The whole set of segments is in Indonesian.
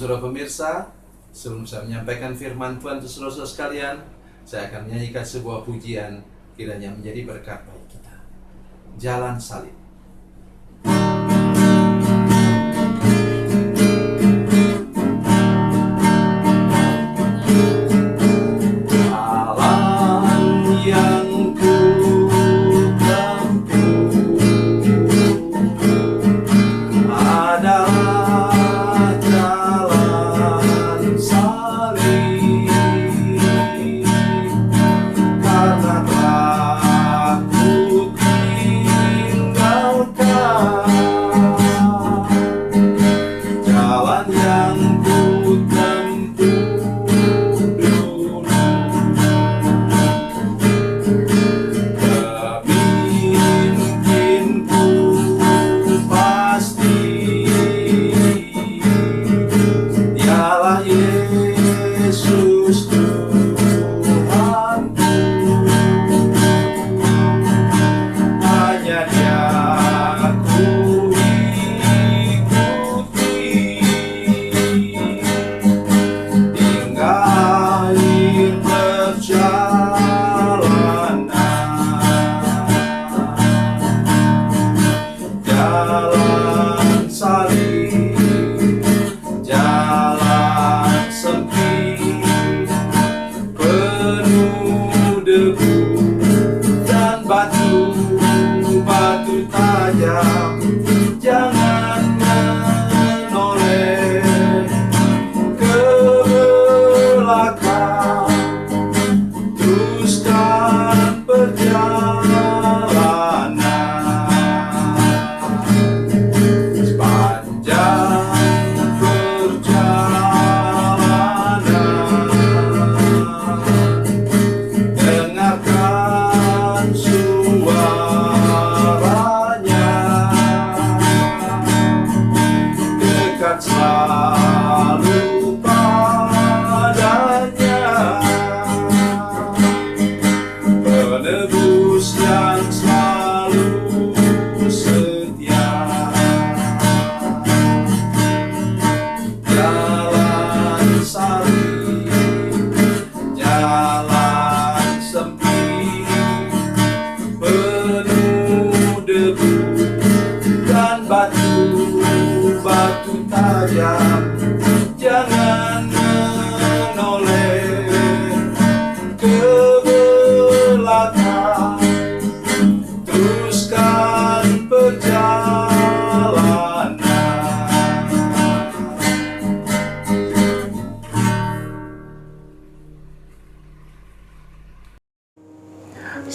saudara pemirsa, sebelum saya menyampaikan firman Tuhan untuk saudara-saudara sekalian, saya akan menyanyikan sebuah pujian kiranya menjadi berkat bagi kita. Jalan Salib.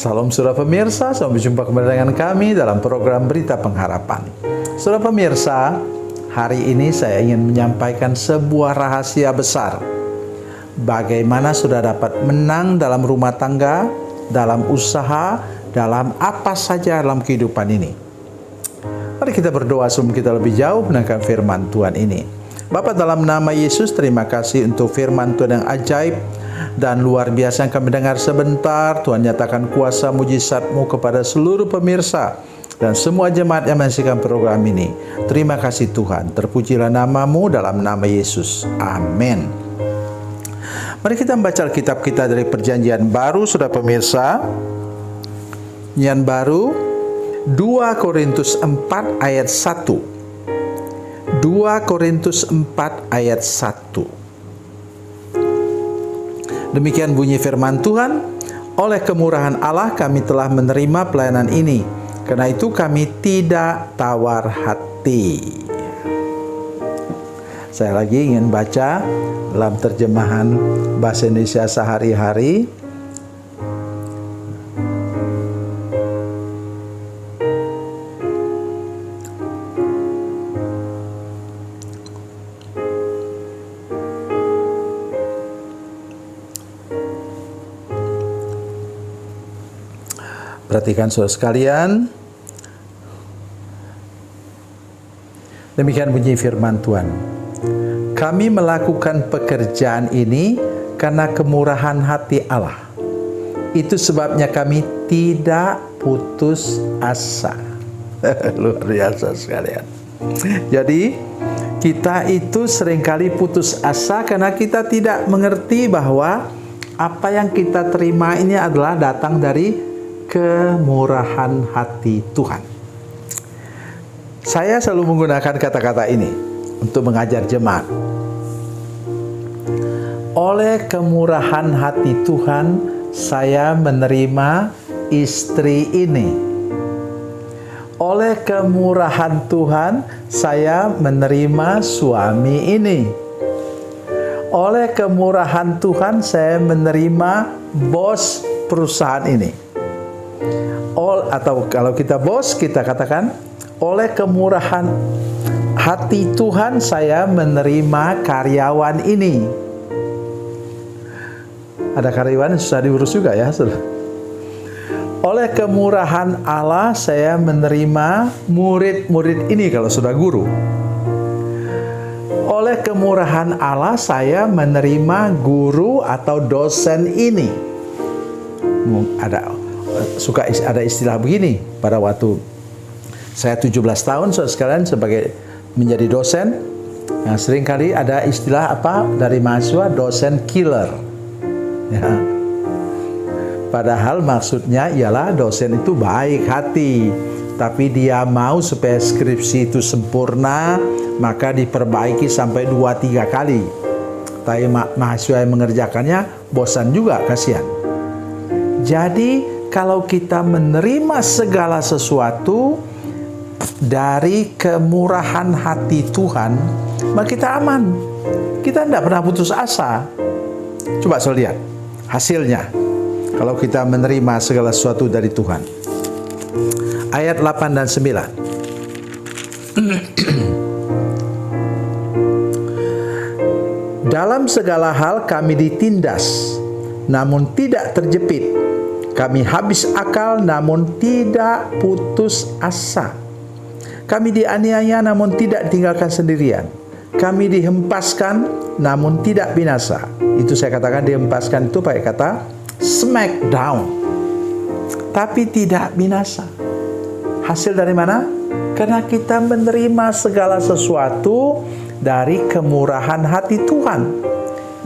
Salam saudara pemirsa, sampai jumpa kembali dengan kami dalam program Berita Pengharapan. Saudara pemirsa, hari ini saya ingin menyampaikan sebuah rahasia besar. Bagaimana saudara dapat menang dalam rumah tangga, dalam usaha, dalam apa saja dalam kehidupan ini. Mari kita berdoa sebelum kita lebih jauh mendengarkan firman Tuhan ini. Bapa, dalam nama Yesus, terima kasih untuk firman Tuhan yang ajaib dan luar biasa yang kami dengar sebentar. Tuhan nyatakan kuasa mujizat-Mu kepada seluruh pemirsa dan semua jemaat yang menyaksikan program ini. Terima kasih Tuhan, terpujilah nama-Mu dalam nama Yesus. Amin. Mari kita membaca Alkitab kita dari Perjanjian Baru, saudara pemirsa. Perjanjian Baru 2 Korintus 4 ayat 1. 2 Korintus 4 ayat 1. Demikian bunyi firman Tuhan, oleh kemurahan Allah kami telah menerima pelayanan ini, karena itu kami tidak tawar hati. Saya lagi ingin baca dalam terjemahan bahasa Indonesia sehari-hari. Perhatikan saudara sekalian. Demikian bunyi firman Tuhan. Kami melakukan pekerjaan ini karena kemurahan hati Allah. Itu sebabnya kami tidak putus asa. Luar biasa sekalian. Jadi kita itu seringkali putus asa karena kita tidak mengerti bahwa apa yang kita terima ini adalah datang dari kemurahan hati Tuhan. Saya selalu menggunakan kata-kata ini untuk mengajar jemaat. Oleh kemurahan hati Tuhan, saya menerima istri ini. Oleh kemurahan Tuhan, saya menerima suami ini. Oleh kemurahan Tuhan, saya menerima bos perusahaan ini. Atau kalau kita bos, kita katakan, oleh kemurahan hati Tuhan, saya menerima karyawan ini. Ada karyawan yang susah diurus juga ya, saudara. Oleh kemurahan Allah, saya menerima murid-murid ini kalau sudah guru. Oleh kemurahan Allah, saya menerima guru atau dosen ini. Ada istilah begini pada waktu saya 17 tahun, saudara sekalian, sebagai menjadi dosen. Nah, seringkali ada istilah dari mahasiswa, dosen killer. Ya. Padahal maksudnya ialah dosen itu baik hati, tapi dia mau supaya skripsi itu sempurna, maka diperbaiki sampai 2-3 kali. Tapi mahasiswa yang mengerjakannya bosan juga, kasihan. Jadi kalau kita menerima segala sesuatu dari kemurahan hati Tuhan, maka kita aman. Kita tidak pernah putus asa. Coba saya lihat hasilnya. Kalau kita menerima segala sesuatu dari Tuhan. Ayat 8 dan 9. Dalam segala hal kami ditindas, namun tidak terjepit. Kami habis akal, namun tidak putus asa. Kami dianiaya, namun tidak ditinggalkan sendirian. Kami dihempaskan, namun tidak binasa. Itu saya katakan dihempaskan itu pakai kata smack down, tapi tidak binasa. Hasil dari mana? Karena kita menerima segala sesuatu dari kemurahan hati Tuhan.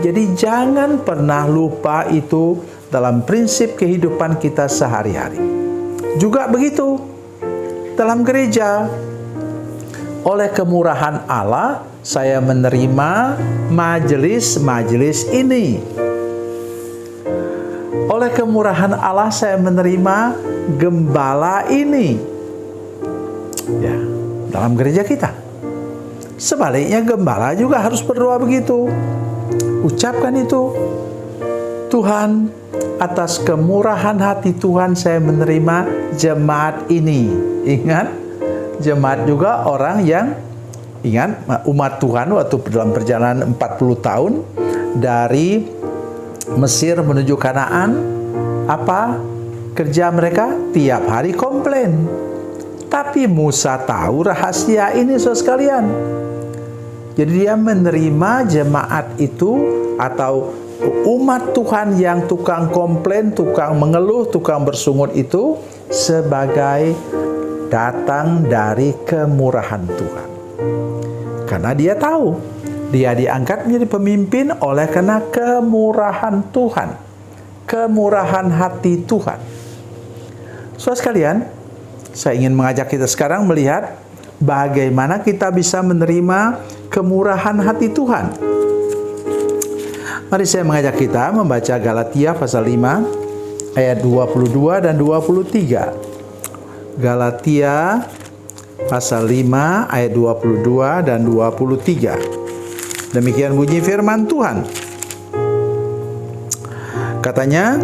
Jadi jangan pernah lupa itu dalam prinsip kehidupan kita sehari-hari. Juga begitu dalam gereja. Oleh kemurahan Allah, saya menerima majelis-majelis ini. Oleh kemurahan Allah, saya menerima gembala ini. Ya, dalam gereja kita. Sebaliknya gembala juga harus berdoa begitu. Ucapkan itu. Tuhan, atas kemurahan hati Tuhan saya menerima jemaat ini. Ingat, jemaat juga orang yang umat Tuhan waktu dalam perjalanan 40 tahun dari Mesir menuju Kanaan, apa kerja mereka? Tiap hari komplain. Tapi Musa tahu rahasia ini, saudara sekalian. Jadi dia menerima jemaat itu atau umat Tuhan yang tukang komplain, tukang mengeluh, tukang bersungut itu sebagai datang dari kemurahan Tuhan. Karena dia tahu dia diangkat menjadi pemimpin oleh karena kemurahan Tuhan, kemurahan hati Tuhan. Saudara sekalian, saya ingin mengajak kita sekarang melihat bagaimana kita bisa menerima kemurahan hati Tuhan. Mari saya mengajak kita membaca Galatia pasal 5 ayat 22 dan 23. Galatia pasal 5 ayat 22 dan 23. Demikian bunyi firman Tuhan. Katanya,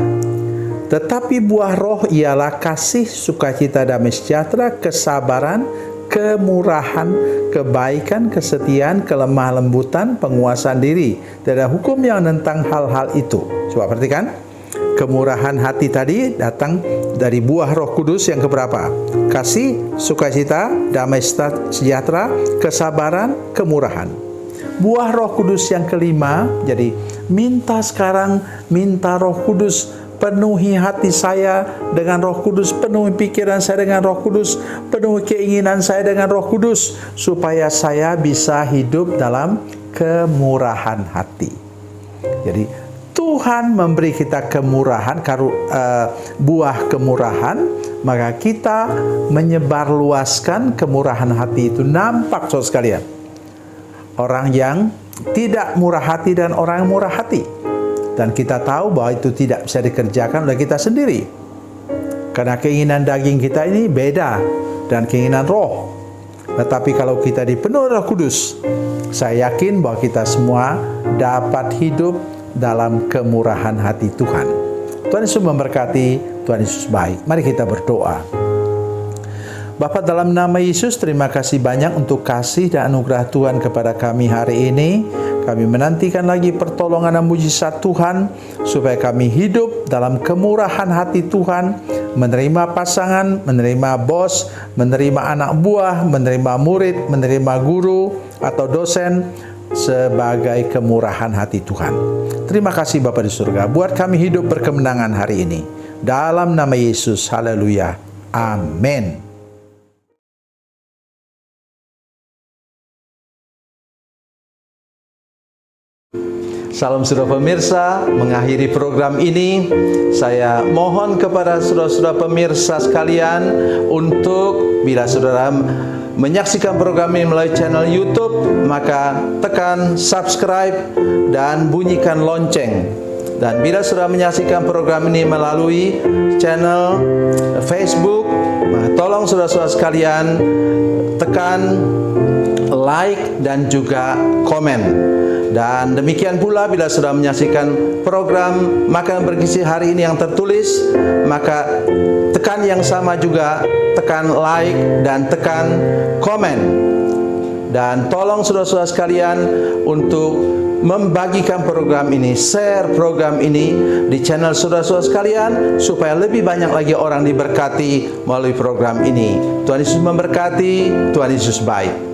tetapi buah roh ialah kasih, sukacita, damai sejahtera, kesabaran, kemurahan, kebaikan, kesetiaan, kelemah lembutan, penguasaan diri. Tidak ada hukum yang tentang hal-hal itu. Coba perhatikan. Kemurahan hati tadi datang dari buah Roh Kudus yang keberapa? Kasih, sukacita, damai sejahtera, kesabaran, kemurahan. Buah Roh Kudus yang kelima, jadi minta sekarang, minta Roh Kudus penuhi hati saya dengan Roh Kudus, penuhi pikiran saya dengan Roh Kudus, penuhi keinginan saya dengan Roh Kudus, supaya saya bisa hidup dalam kemurahan hati. Jadi Tuhan memberi kita kemurahan, buah kemurahan, maka kita menyebarluaskan kemurahan hati itu. Nampak saudara sekalian, orang yang tidak murah hati dan orang yang murah hati. Dan kita tahu bahwa itu tidak bisa dikerjakan oleh kita sendiri, karena keinginan daging kita ini beda dan keinginan roh. Tetapi kalau kita dipenuhi Roh Kudus, saya yakin bahwa kita semua dapat hidup dalam kemurahan hati Tuhan. Tuhan Yesus memberkati, Tuhan Yesus baik. Mari kita berdoa. Bapa, dalam nama Yesus, terima kasih banyak untuk kasih dan anugerah Tuhan kepada kami hari ini. Kami menantikan lagi pertolongan dan mujizat Tuhan, supaya kami hidup dalam kemurahan hati Tuhan, menerima pasangan, menerima bos, menerima anak buah, menerima murid, menerima guru atau dosen, sebagai kemurahan hati Tuhan. Terima kasih Bapa di surga, buat kami hidup berkemenangan hari ini. Dalam nama Yesus, haleluya, amin. Salam saudara pemirsa, mengakhiri program ini, saya mohon kepada saudara-saudara pemirsa sekalian untuk bila saudara menyaksikan program ini melalui channel YouTube, maka tekan subscribe dan bunyikan lonceng. Dan bila saudara menyaksikan program ini melalui channel Facebook, tolong saudara-saudara sekalian tekan like dan juga komen. Dan demikian pula bila sudah menyaksikan program Makan Bergizi hari ini yang tertulis, maka tekan yang sama juga, tekan like dan tekan komen. Dan tolong saudara-saudara sekalian untuk membagikan program ini, share program ini di channel saudara-saudara sekalian, supaya lebih banyak lagi orang diberkati melalui program ini. Tuhan Yesus memberkati, Tuhan Yesus baik.